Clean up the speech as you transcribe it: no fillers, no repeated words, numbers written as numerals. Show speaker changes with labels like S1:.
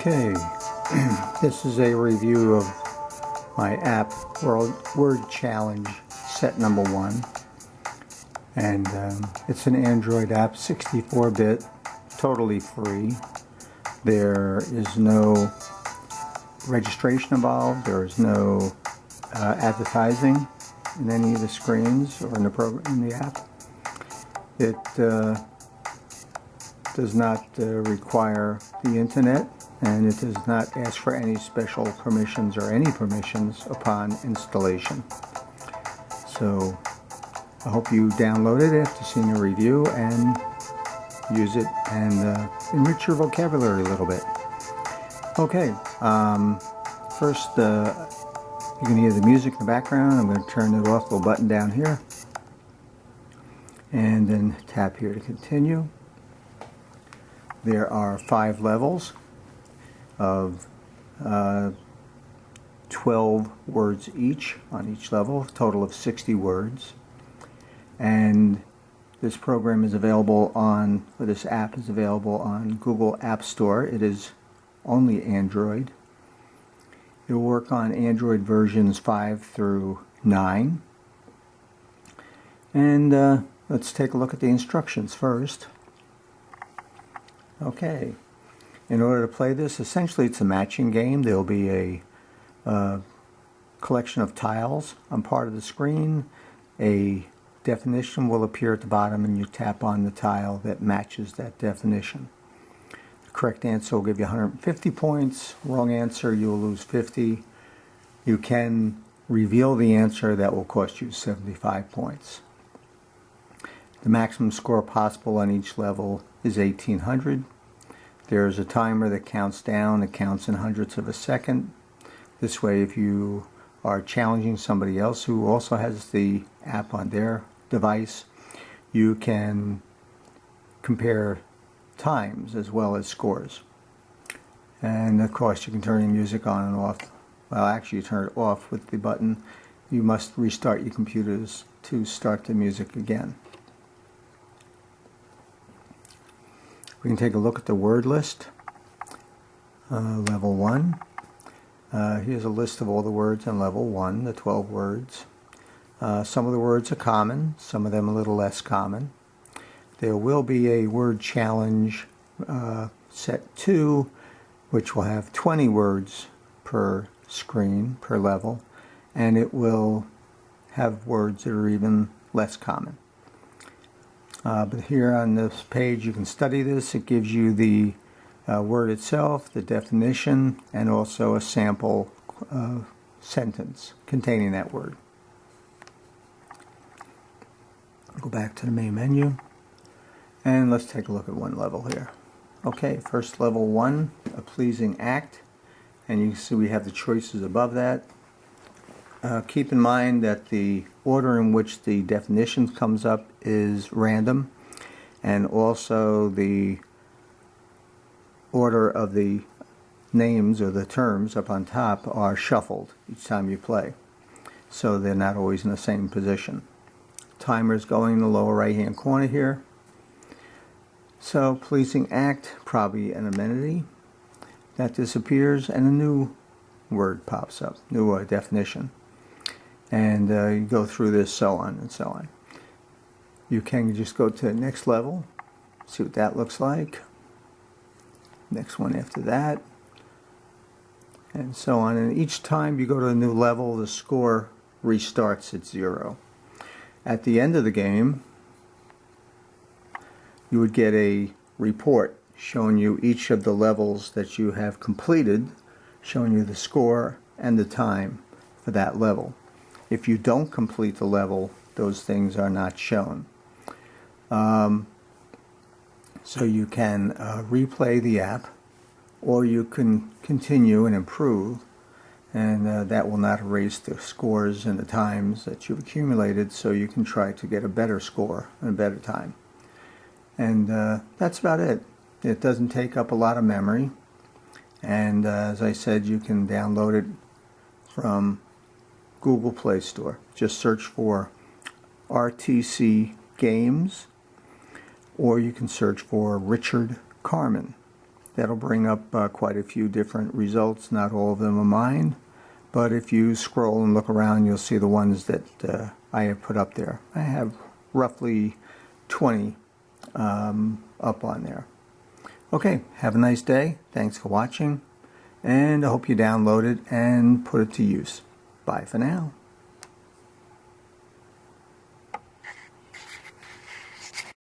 S1: Okay, this is a review of my app Word Challenge set number 1, and it's an Android app, 64-bit, totally free. There is no registration involved. There is no advertising in any of the screens or in the app. It does not require the internet, and it does not ask for any special permissions or any permissions upon installation. So I hope you download it after seeing a review and use it and enrich your vocabulary a little bit. Okay, first you can hear the music in the background. I'm going to turn it off, little button down here, and then tap here to continue. There are 5 levels of 12 words each on each level, a total of 60 words. And this program is available this app is available on Google App Store. It is only Android. It will work on Android versions 5 through 9. And let's take a look at the instructions first. Okay. In order to play this, essentially it's a matching game. There will be a collection of tiles on part of the screen. A definition will appear at the bottom, and you tap on the tile that matches that definition. The correct answer will give you 150 points. Wrong answer, you will lose 50. You can reveal the answer. That will cost you 75 points. The maximum score possible on each level is 1800. There's a timer that counts down. It counts in hundredths of a second. This way, if you are challenging somebody else who also has the app on their device, you can compare times as well as scores. And of course, you can turn your music on and off. Well, actually, you turn it off with the button. You must restart your computers to start the music again. We can take a look at the word list. Level 1. Here's a list of all the words in level 1, the 12 words. Some of the words are common, some of them a little less common. There will be a word challenge set 2, which will have 20 words per screen, per level, and it will have words that are even less common. But here on this page you can study this. It gives you the word itself, the definition, and also a sample sentence containing that word. Go back to the main menu, and let's take a look at one level here. Okay, first level 1, a pleasing act, and you can see we have the choices above that. Keep in mind that the order in which the definition comes up is random, and also the order of the names or the terms up on top are shuffled each time you play, so they're not always in the same position. Timer is going in the lower right hand corner here. So pleasing act, probably an amenity. That disappears and a new word pops up, new definition. And you go through this, so on and so on. You can just go to the next level, see what that looks like. Next one after that, and so on. And each time you go to a new level, the score restarts at 0. At the end of the game, you would get a report showing you each of the levels that you have completed, showing you the score and the time for that level. If you don't complete the level, those things are not shown. So you can replay the app, or you can continue and improve, and that will not erase the scores and the times that you've accumulated, so you can try to get a better score and a better time. And that's about it. It doesn't take up a lot of memory, and as I said, you can download it from Google Play Store. Just search for RTC Games, or you can search for Richard Carmen. That'll bring up quite a few different results. Not all of them are mine, but if you scroll and look around, you'll see the ones that I have put up there. I have roughly 20 up on there. Okay, have a nice day. Thanks for watching, and I hope you download it and put it to use. Bye for now.